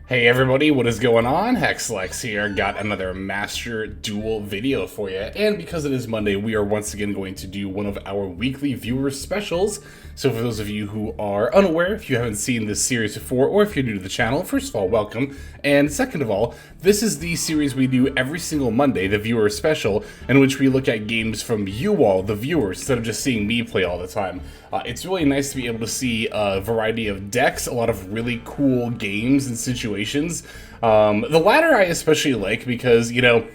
Hey everybody, what is going on? Hexlex here, got another Master Duel video for you, and because it is Monday, we are once again going to do one of our weekly viewer specials. So for those of you who are unaware, if you haven't seen this series before, or if you're new to the channel, first of all, welcome, and second of all, this is the series we do every single Monday, the viewer special, in which we look at games from you all, the viewers, instead of just seeing me play all the time. It's really nice to be able to see a variety of decks, a lot of really cool games and situations. The latter I especially like because, you know,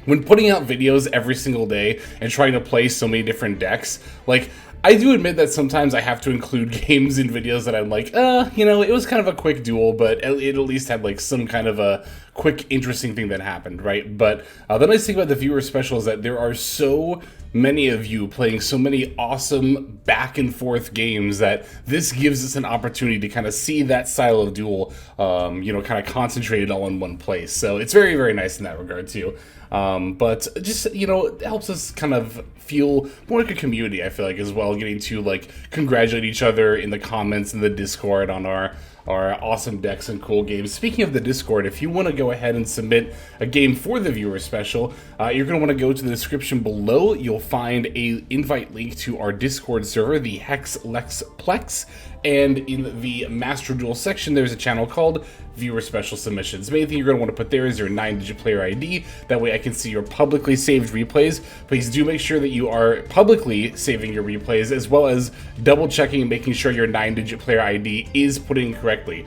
when putting out videos every single day and trying to play so many different decks, like, I do admit that sometimes I have to include games in videos that I'm like, you know, it was kind of a quick duel, but it at least had like some kind of a quick, interesting thing that happened, right? But the nice thing about the viewer special is that there are so many of you playing so many awesome back and forth games that this gives us an opportunity to kind of see that style of duel, you know, kind of concentrated all in one place. So it's very, very nice in that regard too. But just, you know, it helps us kind of feel more like a community, I feel like, as well, getting to like congratulate each other in the comments in the Discord on our awesome decks and cool games. Speaking of the Discord, if you want to go ahead and submit a game for the viewer special, you're going to want to go to the description below. You'll find a invite link to our Discord server, the Hexlexplex, and in the Master Duel section, there's a channel called Viewer Special Submissions. The main thing you're going to want to put there is your 9-digit player ID. That way I can see your publicly saved replays. Please do make sure that you are publicly saving your replays, as well as double checking and making sure your 9-digit player ID is put in correctly.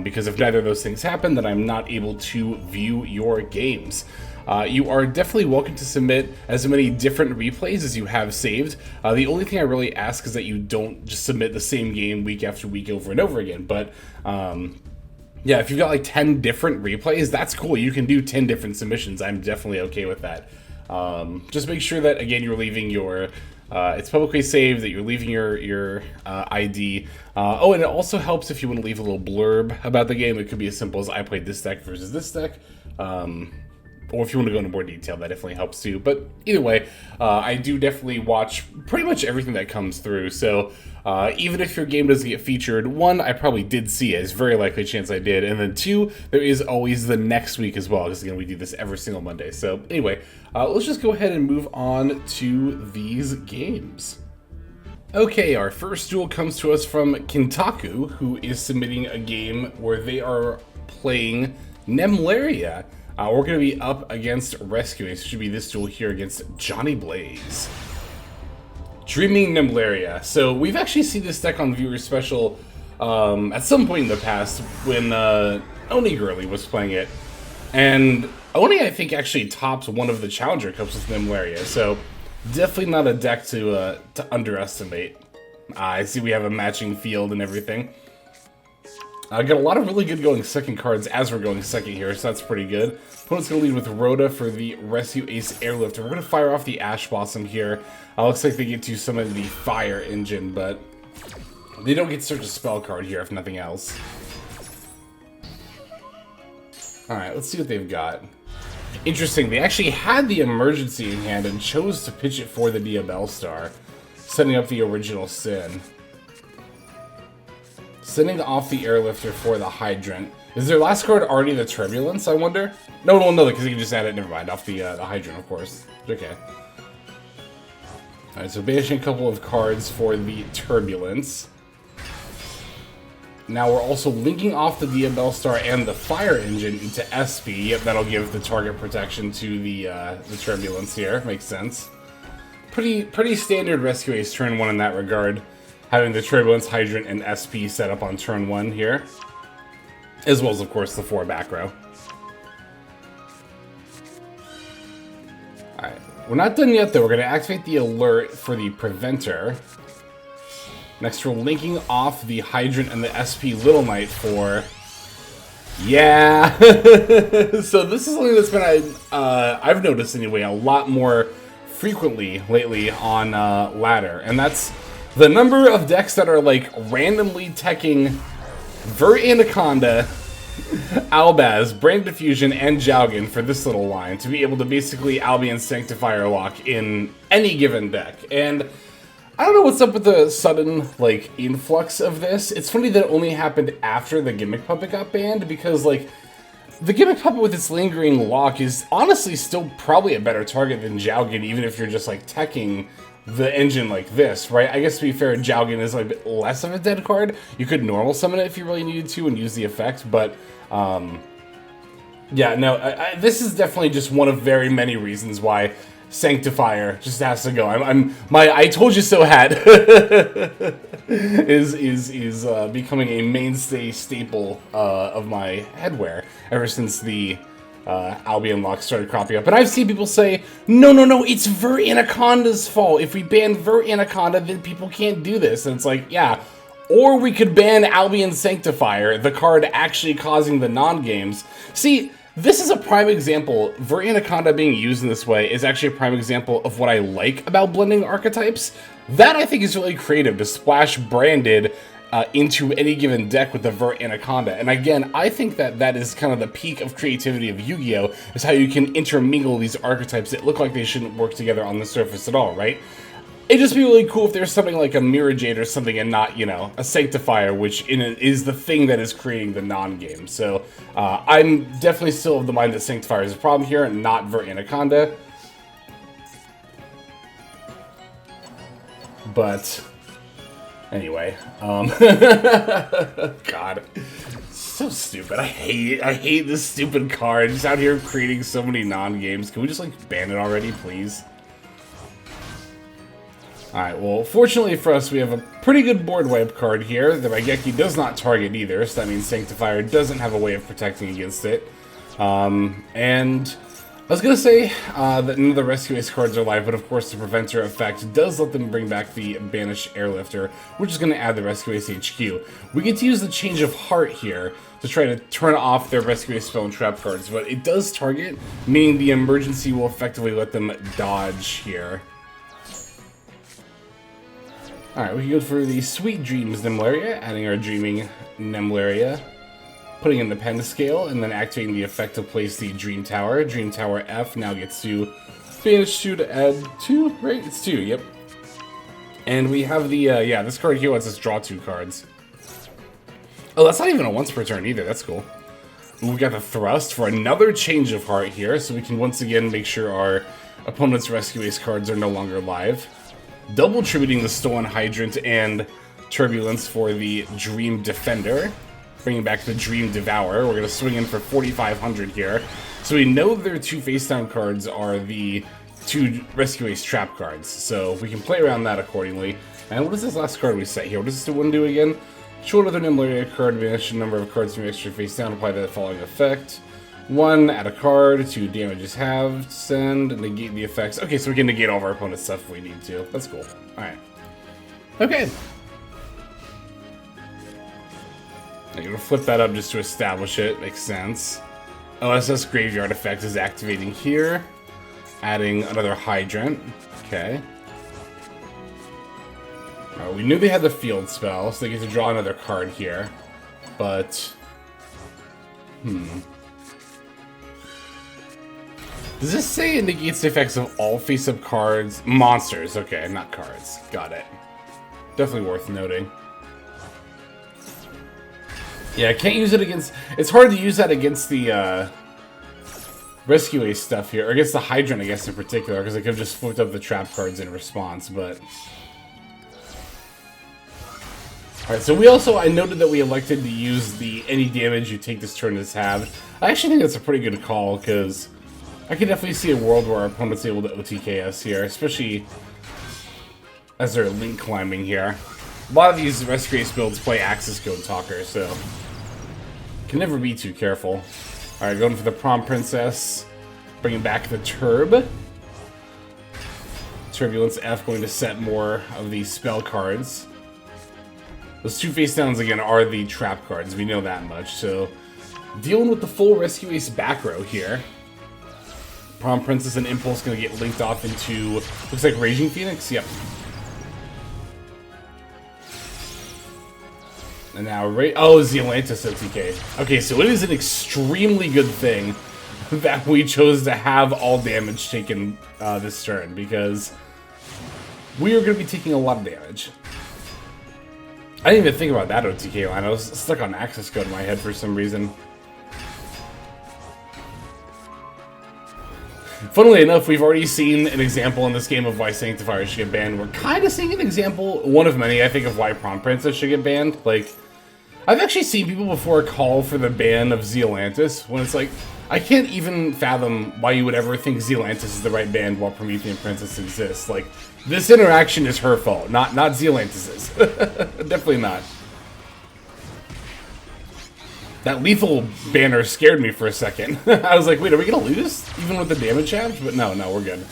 Because if neither of those things happen, then I'm not able to view your games. You are definitely welcome to submit as many different replays as you have saved. The only thing I really ask is that you don't just submit the same game week after week over and over again. But yeah, if you've got like 10 different replays, that's cool. You can do 10 different submissions. I'm definitely okay with that. Just make sure that, again, you're leaving your... it's publicly saved, that you're leaving your ID. Oh, and it also helps if you want to leave a little blurb about the game. It could be as simple as I played this deck versus this deck. Or if you want to go into more detail, that definitely helps too. But either way, I do definitely watch pretty much everything that comes through. So even if your game doesn't get featured, one, I probably did see it. It's a very likely chance I did. And then two, there is always the next week as well. Because again, we do this every single Monday. So anyway, let's just go ahead and move on to these games. Okay, our first duel comes to us from Kintaku, who is submitting a game where they are playing Nemleria. We're going to be up against Rescue Ace. It should be this duel here against Johnny Blaze. Dreaming Nemleria. So we've actually seen this deck on Viewer Special at some point in the past when Oni Girly was playing it. And Oni, I think, actually topped one of the Challenger Cups with Nemleria. So definitely not a deck to underestimate. I see we have a matching field and everything. I got a lot of really good going second cards as we're going second here, so that's pretty good. Opponent's going to lead with Rhoda for the Rescue Ace Airlifter. We're going to fire off the Ash Blossom here. Looks like they get to summon the Fire Engine, but they don't get to search a spell card here, if nothing else. Alright, let's see what they've got. Interesting, they actually had the Emergency in hand and chose to pitch it for the Yubel Star, setting up the original Sin. Sending off the Airlifter for the Hydrant. Is their last card already the Turbulence, I wonder? No, because you can just add it, never mind, off the Hydrant, of course. Okay. Alright, so banishing a couple of cards for the Turbulence. Now we're also linking off the Yubel Star and the Fire Engine into SP. Yep, that'll give the target protection to the Turbulence here. Makes sense. Pretty standard Rescue Ace turn 1 in that regard. Having the Turbulence, Hydrant, and SP set up on turn 1 here. As well as, of course, the 4 back row. Alright, we're not done yet, though. We're going to activate the alert for the Preventer. Next, we're linking off the Hydrant and the SP Little Knight for... Yeah! So this is something that's been, I've noticed anyway, a lot more frequently lately on ladder. And that's the number of decks that are like randomly teching Vert Anaconda, Albaz, Brand Diffusion, and Jowgen for this little line to be able to basically Albion Sanctifier lock in any given deck. And I don't know what's up with the sudden, like, influx of this. It's funny that it only happened after the Gimmick Puppet got banned, because, like, the Gimmick Puppet with its lingering lock is honestly still probably a better target than Jowgen, even if you're just, like, teching the engine like this, right? I guess to be fair, Jowgen is, like, a bit less of a dead card. You could normal summon it if you really needed to and use the effect, but, yeah, no, this is definitely just one of very many reasons why Sanctifier just has to go. My I told you so hat is becoming a mainstay staple of my headwear ever since the Albion lock started cropping up. And I've seen people say, no, it's Vert Anaconda's fault. If we ban Vert Anaconda, then people can't do this. And it's like, yeah. Or we could ban Albion Sanctifier, the card actually causing the non-games. See, this is a prime example. Vert Anaconda being used in this way is actually a prime example of what I like about blending archetypes. That, I think, is really creative, to splash branded into any given deck with the Vert Anaconda. And again, I think that that is kind of the peak of creativity of Yu-Gi-Oh! Is how you can intermingle these archetypes that look like they shouldn't work together on the surface at all, right? It'd just be really cool if there's something like a Mirror Jade or something and not, you know, a Sanctifier, which is the thing that is creating the non-game. So, I'm definitely still of the mind that Sanctifier is a problem here, and not Vert Anaconda. But, anyway, God, so stupid. I hate this stupid card. Just out here creating so many non-games. Can we just, like, ban it already, please? Alright, well, fortunately for us, we have a pretty good board wipe card here. The Raigeki does not target either, so that means Sanctifier doesn't have a way of protecting against it. And I was gonna say that none of the Rescue Ace cards are live, but of course the Preventer effect does let them bring back the Banished Airlifter, which is gonna add the Rescue Ace HQ. We get to use the Change of Heart here to try to turn off their Rescue Ace spell and trap cards, but it does target, meaning the emergency will effectively let them dodge here. Alright, we can go for the Sweet Dreams Nemleria, adding our Dreaming Nemleria, putting in the Pentascale, and then activating the effect to place the Dream Tower. Dream Tower F now gets to banish 2 to add 2, right? It's 2, yep. And we have the, yeah, this card here lets us draw 2 cards. Oh, that's not even a once per turn either, that's cool. Ooh, we got the Thrust for another Change of Heart here, so we can once again make sure our opponent's Rescue Ace cards are no longer live. Double tributing the Stolen Hydrant and Turbulence for the Dream Defender. Bringing back the Dream Devourer. We're going to swing in for 4,500 here. So we know their 2 face-down cards are the 2 Rescue Ace trap cards. So we can play around that accordingly. And what is this last card we set here? What does this one do again? Show another Nemleria card, vanish a number of cards from your extra face-down, apply the following effect. 1, add a card, 2 damage is halved, send, negate the effects. Okay, so we can negate all of our opponent's stuff if we need to. That's cool. Alright. Okay. I'm gonna flip that up just to establish it. Makes sense. OSS Graveyard effect is activating here. Adding another Hydrant. Okay. We knew they had the field spell, so they get to draw another card here. But... Does this say it negates the effects of all face-up cards? Monsters, okay, not cards. Got it. Definitely worth noting. Yeah, I can't use it against... It's hard to use that against the, Rescue Ace stuff here. Or against the Hydrant, I guess, in particular, because I could have just flipped up the trap cards in response, but... Alright, so we also... I noted that we elected to use the any damage you take this turn is halved. I actually think that's a pretty good call, because... I can definitely see a world where our opponent's able to OTK us here, especially as they're link climbing here. A lot of these Rescue Ace builds play Axis Code Talker, so can never be too careful. Alright, going for the Prom Princess, bringing back the Turb. Turbulence F going to set more of these spell cards. Those 2 face downs again are the trap cards, we know that much, so dealing with the full Rescue Ace back row here. Prom Princess and Impulse gonna get linked off into, looks like Raging Phoenix? Yep. And now, oh, it's the Atlantis OTK. Okay, so it is an extremely good thing that we chose to have all damage taken this turn, because we are going to be taking a lot of damage. I didn't even think about that OTK line. I was stuck on access code in my head for some reason. Funnily enough, we've already seen an example in this game of why Sanctifiers should get banned. We're kind of seeing an example, one of many, I think, of why Prom Princess should get banned. Like, I've actually seen people before call for the ban of Zealantis, when it's like, I can't even fathom why you would ever think Zealantis is the right band while Promethean Princess exists. Like, this interaction is her fault, not Zealantis's. Definitely not. That lethal banner scared me for a second. I was like, wait, are we gonna lose? Even with the damage halved? But no, we're good.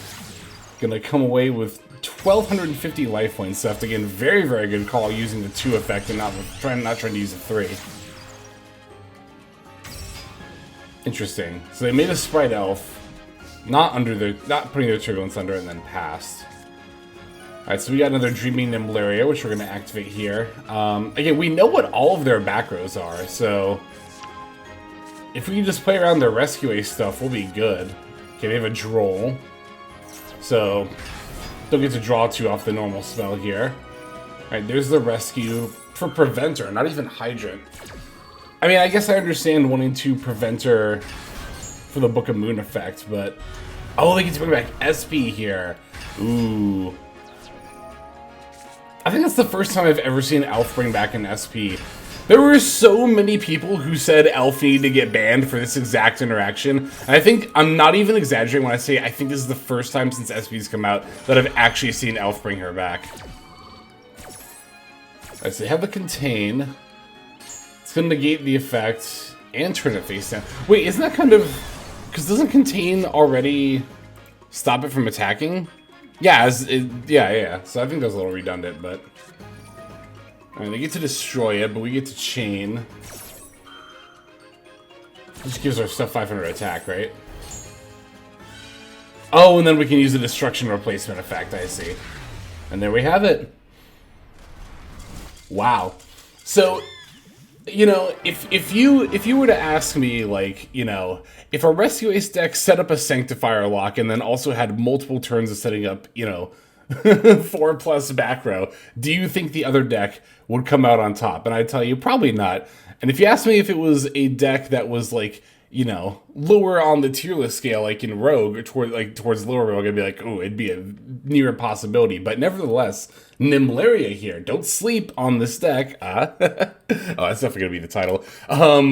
Gonna come away with 1,250 life points left. Again, very, very good call using the 2 effect and not trying to use the 3. Interesting. So they made a Sprite Elf, not putting their Turbulence under it and then passed. Alright, so we got another Dreaming Nemleria, which we're gonna activate here. Again, we know what all of their back rows are, so if we can just play around their Rescue Ace stuff, we'll be good. Okay, they have a Droll. So, don't get to draw 2 off the normal spell here. Alright, there's the Rescue for Preventer, not even Hydrant. I mean, I guess I understand wanting to Preventer for the Book of Moon effect, but... Oh, they get to bring back SP here. Ooh. I think that's the first time I've ever seen Elf bring back an SP. There were so many people who said Elf needed to get banned for this exact interaction. And I think, I'm not even exaggerating when I say I think this is the first time since SP's come out that I've actually seen Elf bring her back. Alright, so they have the Contain. It's going to negate the effect and turn it face down. Wait, isn't that kind of... Because doesn't Contain already stop it from attacking? Yeah, yeah. So I think that's a little redundant, but... Alright, they get to destroy it, but we get to chain. Which gives our stuff 500 attack, right? Oh, and then we can use the destruction replacement effect, I see. And there we have it. Wow. So, you know, if you were to ask me, like, you know, if a Rescue Ace deck set up a Sanctifier lock and then also had multiple turns of setting up, you know, 4+ back row, do you think the other deck would come out on top? And I tell you, probably not. And if you ask me if it was a deck that was like, you know, lower on the tier list scale, like in Rogue, or towards lower Rogue, I'd be like, oh, it'd be a near impossibility. But nevertheless, Nemleria here. Don't sleep on this deck. Oh, that's definitely gonna be the title.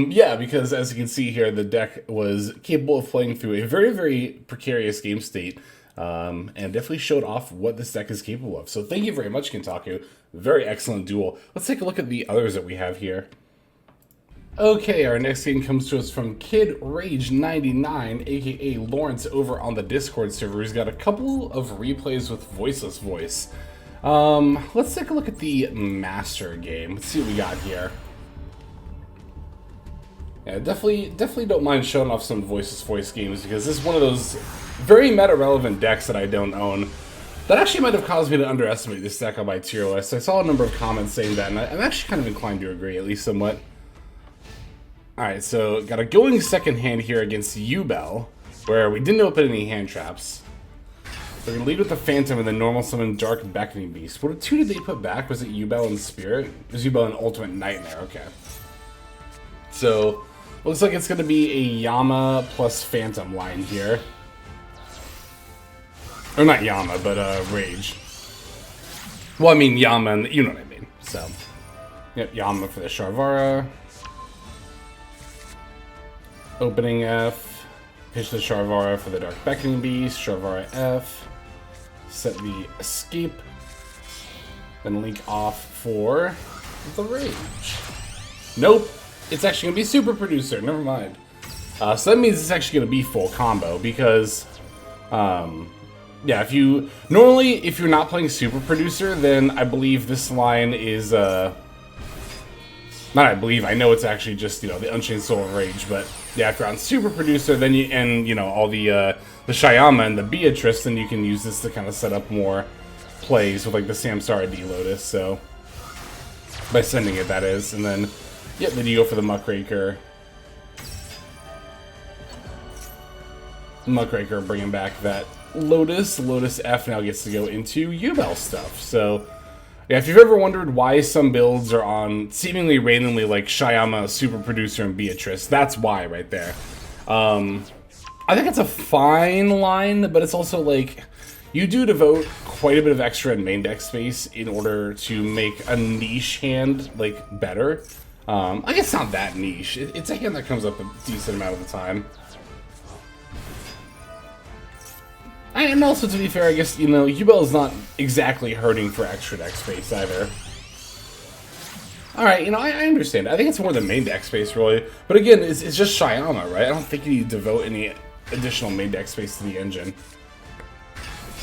Yeah, because as you can see here, the deck was capable of playing through a very, very precarious game state. And definitely showed off what this deck is capable of. So thank you very much, Kintaku. Very excellent duel. Let's take a look at the others that we have here. Okay, our next game comes to us from Kid Rage 99, aka Lawrence, over on the Discord server. He's got a couple of replays with Voiceless Voice. Let's take a look at the Master game. Let's see what we got here. Yeah, definitely don't mind showing off some Voiceless Voice games, because this is one of those very meta-relevant decks that I don't own. That actually might have caused me to underestimate this deck on my tier list. I saw a number of comments saying that, and I'm actually kind of inclined to agree, at least somewhat. Alright, so got a going second hand here against Yubel, where we didn't open any hand traps. We're going to lead with the Phantom and then normal summon Dark Beckoning Beast. What 2 did they put back? Was it Yubel and Spirit? It was Yubel and Ultimate Nightmare, okay. So, looks like it's going to be a Yama plus Phantom line here. Or not Yama, but Rage. Well, I mean Yama, and you know what I mean. So, yep, Yama for the Sharvara. Opening F. Pitch the Sharvara for the Dark Beckoning Beast. Sharvara F. Set the Escape. Then link off for the Rage. Nope. It's actually going to be Super Producer. Never mind. So that means it's actually going to be full combo because... yeah, if you're not playing Super Producer, then I believe this line is, not I believe, I know it's actually just, you know, the Unchained Soul of Rage, but yeah, if you're on Super Producer, then you know, all the Shyama and the Beatrice, then you can use this to kind of set up more plays with, like, the Samsara D Lotus, so, by sending it, that is, and then, yep, then you go for the Muckraker. Muckraker bringing back that Lotus. Lotus F now gets to go into Yubel stuff. So, yeah, if you've ever wondered why some builds are on seemingly randomly like Shyama, Super Producer, and Beatrice, that's why right there. I think it's a fine line, but it's also like, you do devote quite a bit of extra in main deck space in order to make a niche hand, like, better. I guess it's not that niche. It's a hand that comes up a decent amount of the time. And also, to be fair, I guess, you know, Yubel is not exactly hurting for extra deck space either. Alright, you know, I understand. I think it's more than main deck space, really. But again, it's just Shyama, right? I don't think you need to devote any additional main deck space to the engine.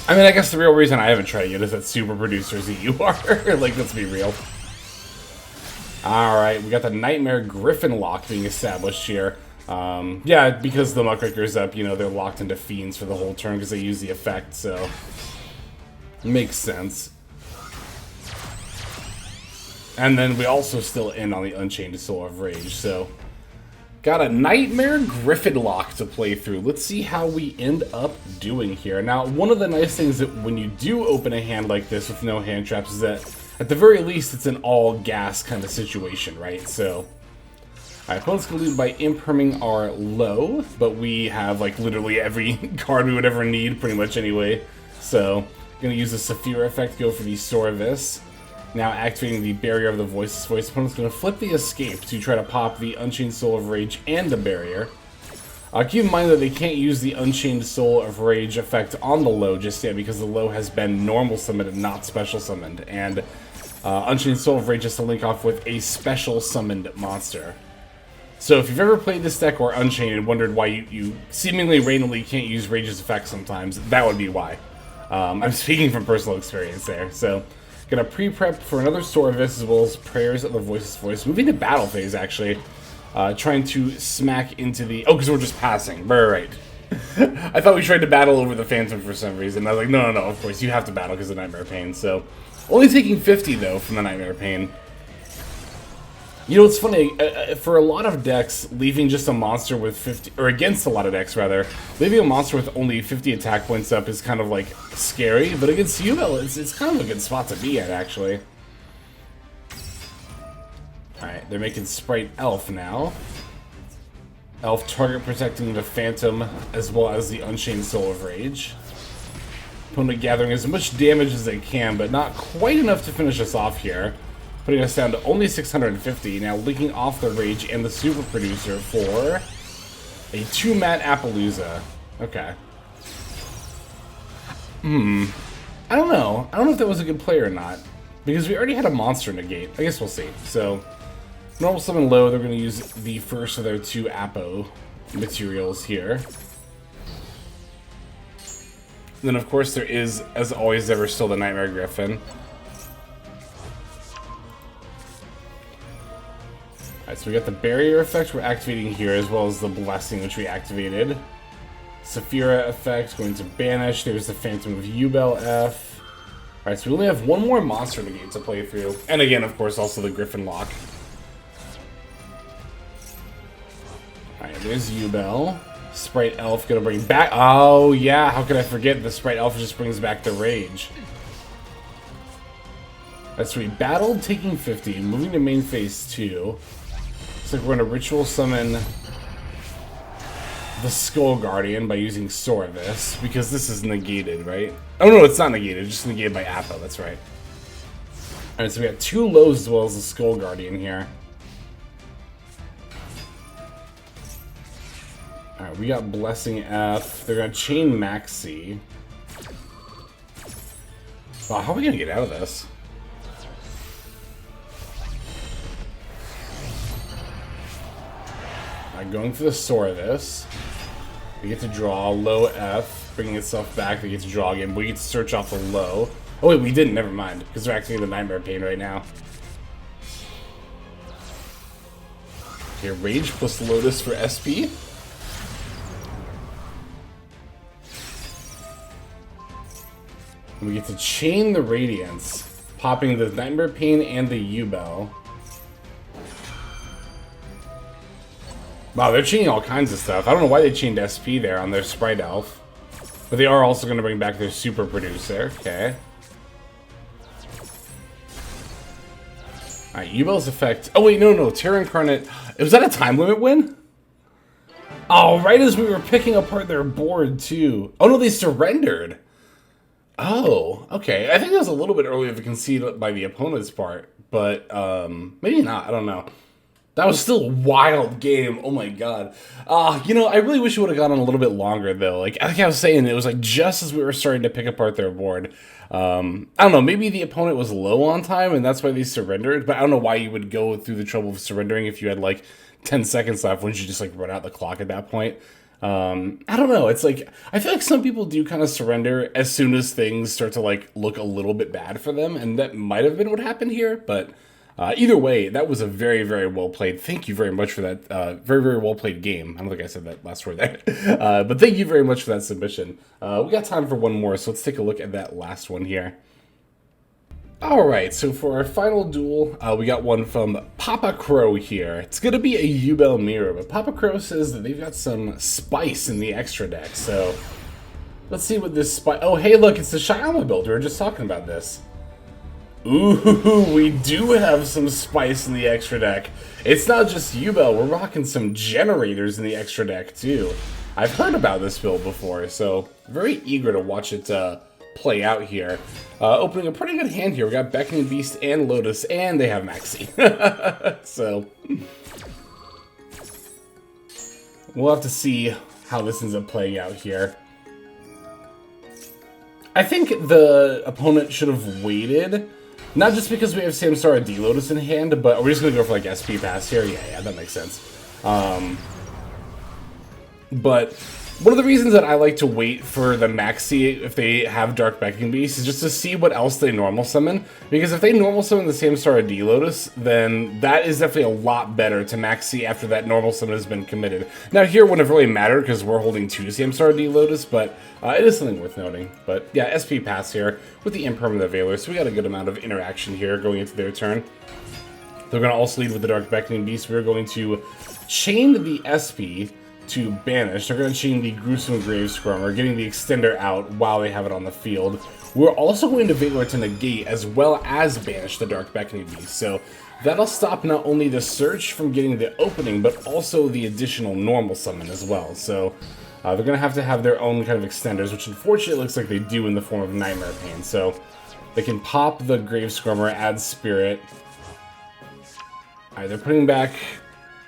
I mean, I guess the real reason I haven't tried it yet is that Super Producer's EUR. Like, let's be real. Alright, we got the Nightmare Griffin lock being established here. Yeah, because the Muckraker's up, you know, they're locked into Fiends for the whole turn because they use the effect, so... Makes sense. And then we also still end on the Unchained Soul of Rage, so... Got a Nightmare Griffin lock to play through. Let's see how we end up doing here. Now, one of the nice things that when you do open a hand like this with no hand traps is that, at the very least, it's an all-gas kind of situation, right? So, alright, opponent's going to lead by imperming our low, but we have, like, literally every card we would ever need, pretty much anyway. So, going to use the Saphira effect, go for the Sorvis. Now activating the Barrier of the Voiceless Voice, opponent's going to flip the Escape to try to pop the Unchained Soul of Rage and the Barrier. Keep in mind that they can't use the Unchained Soul of Rage effect on the low just yet because the low has been normal summoned and not special summoned. And Unchained Soul of Rage has to link off with a special summoned monster. So if you've ever played this deck or Unchained and wondered why you seemingly randomly can't use Rage's effect sometimes, that would be why. I'm speaking from personal experience there. So, gonna pre-prep for another Sorvis as well as Prayers of the Voiceless Voice. Moving to battle phase, actually. Trying to smack into the... Oh, because we're just passing. Right. I thought we tried to battle over the Phantom for some reason. I was like, no, of course, you have to battle because of Nightmare Pain. So, only taking 50, though, from the Nightmare Pain. You know, it's funny, for a lot of decks, leaving just a monster with 50, or against a lot of decks, rather, leaving a monster with only 50 attack points up is kind of, like, scary, but against Yubel, it's kind of a good spot to be at, actually. Alright, they're making Sprite Elf now. Elf target protecting the Phantom, as well as the Unchained Soul of Rage. Opponent gathering as much damage as they can, but not quite enough to finish us off here. Putting us down to only 650, now linking off the Rage and the Super Producer for a 2-mat Appaloosa. Okay. I don't know. I don't know if that was a good play or not. Because we already had a monster negate. I guess we'll see. So, normal summon low, they're going to use the first of their 2 Appo materials here. And then, of course, there is, as always, ever still the Nightmare Griffin. So we got the Barrier effect we're activating here, as well as the Blessing, which we activated. Saphira effect going to banish. There's the Phantom of Yubel F. Alright, so we only have one more monster negate to play through. And again, of course, also the Griffin lock. Alright, there's Yubel. Sprite Elf gonna bring back... Oh, yeah, how could I forget? The Sprite Elf just brings back the Rage. That's we battled, taking 50, moving to main phase 2. Looks like we're going to Ritual Summon the Skull Guardian by using Sorvis, because this is negated, right? Oh no, it's not negated, it's just negated by Appo, that's right. Alright, so we got 2 lows as well as the Skull Guardian here. Alright, we got Blessing F. They're going to chain Maxi. Wow, how are we going to get out of this? Going for the Sorvis. We get to draw low F, bringing itself back. We get to draw again. We get to search off the low. Oh wait, we didn't. Never mind, because we're activating the Nightmare Pain right now. Okay, Rage plus Lotus for SP. And we get to chain the Radiance, popping the Nightmare Pain and the Yubel. Wow, they're chaining all kinds of stuff. I don't know why they chained SP there on their Sprite Elf. But they are also going to bring back their super producer. Okay. Alright, Yubel's effect. Oh, wait, no. Terra Incarnate. Was that a time limit win? Oh, right as we were picking apart their board, too. Oh, no, they surrendered. Oh, okay. I think that was a little bit early of a concede by the opponent's part. But, maybe not. I don't know. That was still a wild game. Oh, my God. You know, I really wish it would have gone on a little bit longer, though. Like I was saying, it was like just as we were starting to pick apart their board. I don't know. Maybe the opponent was low on time, and that's why they surrendered. But I don't know why you would go through the trouble of surrendering if you had, like, 10 seconds left. Wouldn't you just, like, run out the clock at that point? I don't know. It's like, I feel like some people do kind of surrender as soon as things start to, like, look a little bit bad for them. And that might have been what happened here, but... either way, that was a very, very well played. Thank you very much for that very, very well played game. I don't think I said that last word there. But thank you very much for that submission. We got time for one more, so let's take a look at that last one here. Alright, so for our final duel, we got one from Papa Crow here. It's going to be a Yubel mirror, but Papa Crow says that they've got some spice in the extra deck, so let's see what this spice... Oh, hey, look, it's the Shyama build. We were just talking about this. Ooh, we do have some spice in the extra deck. It's not just Yubel, we're rocking some generators in the extra deck too. I've heard about this build before, so very eager to watch it play out here. Opening a pretty good hand here. We got Beckoning Beast and Lotus, and they have Maxi. So, we'll have to see how this ends up playing out here. I think the opponent should have waited. Not just because we have Samsara D Lotus in hand, but are we just going to go for like SP pass here? Yeah, that makes sense. But one of the reasons that I like to wait for the Maxi if they have Dark Beckoning Beast is just to see what else they normal summon. Because if they normal summon the Samsara D Lotus, then that is definitely a lot better to Maxi after that normal summon has been committed. Now here wouldn't have really mattered because we're holding 2 Samsara D Lotus, but it is something worth noting. But yeah, SP pass here with the Impermanent Veiler, so we got a good amount of interaction here going into their turn. They're going to also lead with the Dark Beckoning Beast. We're going to chain the SP to banish. They're going to chain the Gruesome Grave Scrummer, getting the extender out while they have it on the field. We're also going to Veiler to negate as well as banish the Dark Beckoning Beast. So that'll stop not only the search from getting the opening, but also the additional normal summon as well. So they're going to have their own kind of extenders, which unfortunately looks like they do in the form of Nightmare Pain. So they can pop the Grave Scrummer, add Spirit. Alright, they're putting back...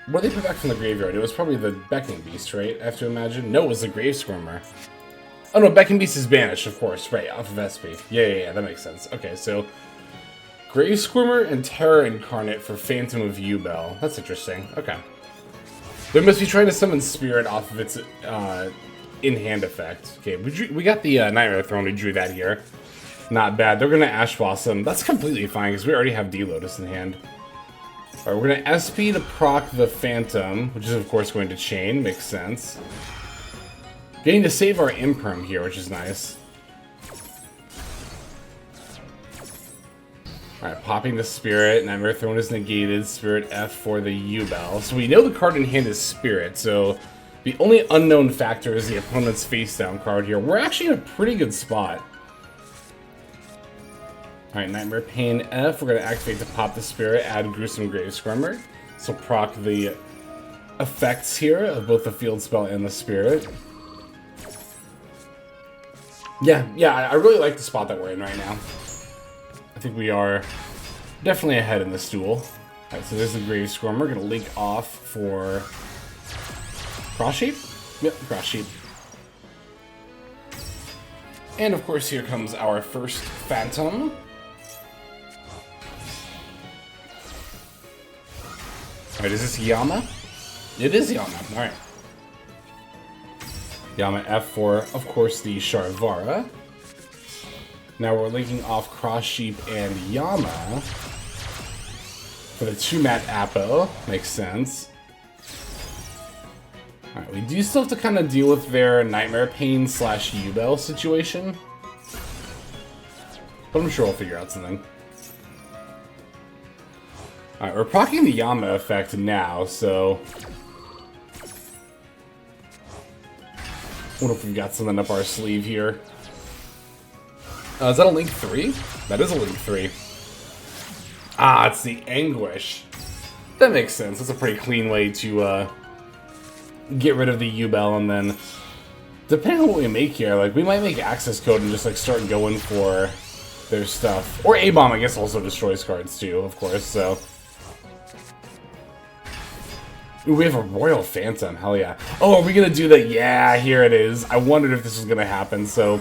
What did they put back from the graveyard? It was probably the Beckoning Beast, right? I have to imagine. No, it was the Grave Scrummer. Oh no, Beckoning Beast is banished, of course. Right, off of SP. Yeah, that makes sense. Okay, so... Grave Scrummer and Terra Incarnate for Phantom of Yubel. That's interesting. Okay. They must be trying to summon Spirit off of its in-hand effect. Okay, we got the Nightmare Throne. We drew that here. Not bad. They're going to Ash Blossom. That's completely fine because we already have D-Lotus in hand. Alright, we're going to SP to proc the Phantom, which is of course going to chain. Makes sense. Getting to save our Imperm here, which is nice. Alright, popping the Spirit. Nightmare Throne is negated. Spirit F for the Yubel. So we know the card in hand is Spirit, so the only unknown factor is the opponent's face-down card here. We're actually in a pretty good spot. Alright, Nightmare Pain F. We're going to activate to pop the Spirit, add Gruesome Grave Scrummer. So proc the effects here of both the field spell and the Spirit. Yeah, I really like the spot that we're in right now. I think we are definitely ahead in this duel. Alright, so there's the Grave Scrummer. We're going to link off for Cross Sheep? Yep, Cross Sheep. And of course, here comes our first Phantom. Alright, is this Yama? It is Yama, alright. Yama F for, of course, the Sharvara. Now we're linking off Cross Sheep and Yama for the 2-mat Apo. Makes sense. Alright, we do still have to kind of deal with their Nightmare Pain / Yubel situation. But I'm sure we'll figure out something. Alright, we're proccing the Yama effect now, so... Wonder if we've got something up our sleeve here. Is that a Link 3? That is a Link 3. Ah, it's the Anguish. That makes sense. That's a pretty clean way to get rid of the Yubel, and then depending on what we make here, like we might make access code and just like start going for their stuff. Or A-Bomb, I guess, also destroys cards too, of course, so. Ooh, we have a Royal Phantom, hell yeah. Oh, are we gonna do that? Yeah, here it is. I wondered if this was gonna happen, so.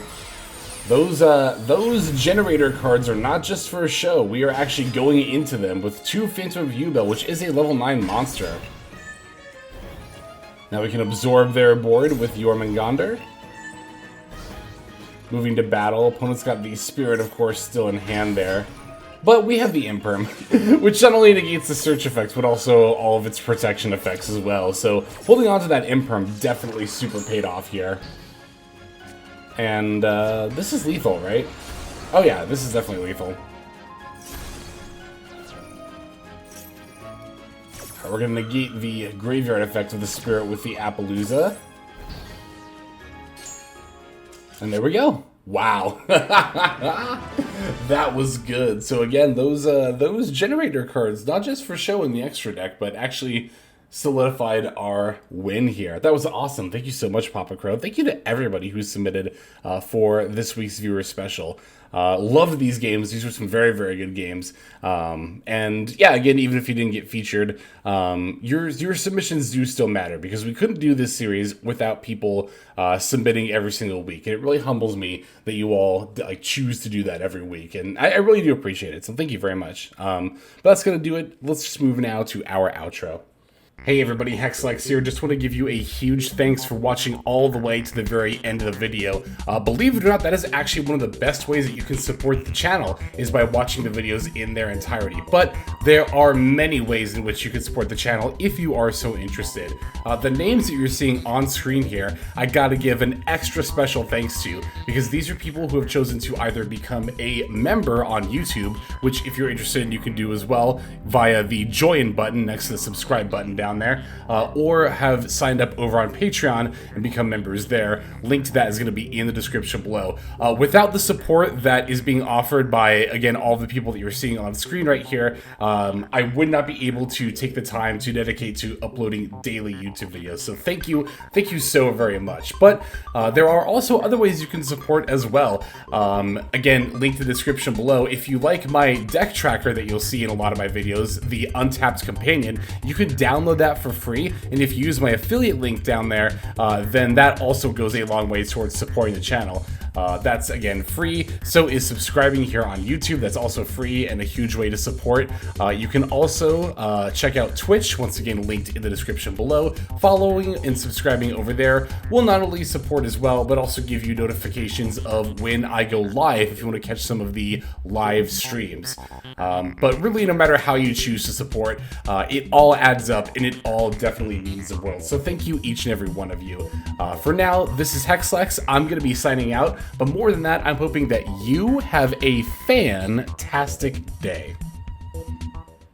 Those generator cards are not just for a show. We are actually going into them with 2 Phantom of Yubel, which is a level 9 monster. Now we can absorb their board with Jormungandr. Moving to battle. Opponent's got the Spirit, of course, still in hand there. But we have the Imperm, which not only negates the search effects, but also all of its protection effects as well. So holding on to that Imperm definitely super paid off here. And this is lethal, right? Oh yeah, this is definitely lethal. We're going to negate the graveyard effect of the Spirit with the Appaloosa. And there we go. Wow. That was good. So again, those generator cards, not just for show in the extra deck, but actually solidified our win here. That was awesome. Thank you so much, Papa Crow. Thank you to everybody who submitted for this week's viewer special. Loved these games. These were some very, very good games. And yeah, again, even if you didn't get featured, your submissions do still matter, because we couldn't do this series without people submitting every single week. And it really humbles me that you all like choose to do that every week. And I really do appreciate it. So thank you very much. But that's going to do it. Let's just move now to our outro. Hey everybody, Hexlex here. Just want to give you a huge thanks for watching all the way to the very end of the video. Believe it or not, that is actually one of the best ways that you can support the channel, is by watching the videos in their entirety. But there are many ways in which you can support the channel if you are so interested. The names that you're seeing on screen here, I gotta give an extra special thanks to, because these are people who have chosen to either become a member on YouTube, which if you're interested you can do as well via the join button next to the subscribe button down there, or have signed up over on Patreon and become members there. Link to that is going to be in the description below. Without the support that is being offered by, again, all the people that you're seeing on screen right here, I would not be able to take the time to dedicate to uploading daily YouTube videos. So thank you so very much. But there are also other ways you can support as well. Again, link to the description below. If you like my deck tracker that you'll see in a lot of my videos, the Untapped Companion, you can download that for free, and if you use my affiliate link down there, then that also goes a long way towards supporting the channel. That's again free. So is subscribing here on YouTube. That's also free and a huge way to support. You can also check out Twitch, once again linked in the description below. Following and subscribing over there will not only support as well, but also give you notifications of when I go live if you want to catch some of the live streams. But really, no matter how you choose to support, it all adds up and it all definitely means the world. So thank you, each and every one of you. For now, this is Hexlex. I'm going to be signing out. But more than that, I'm hoping that you have a fantastic day.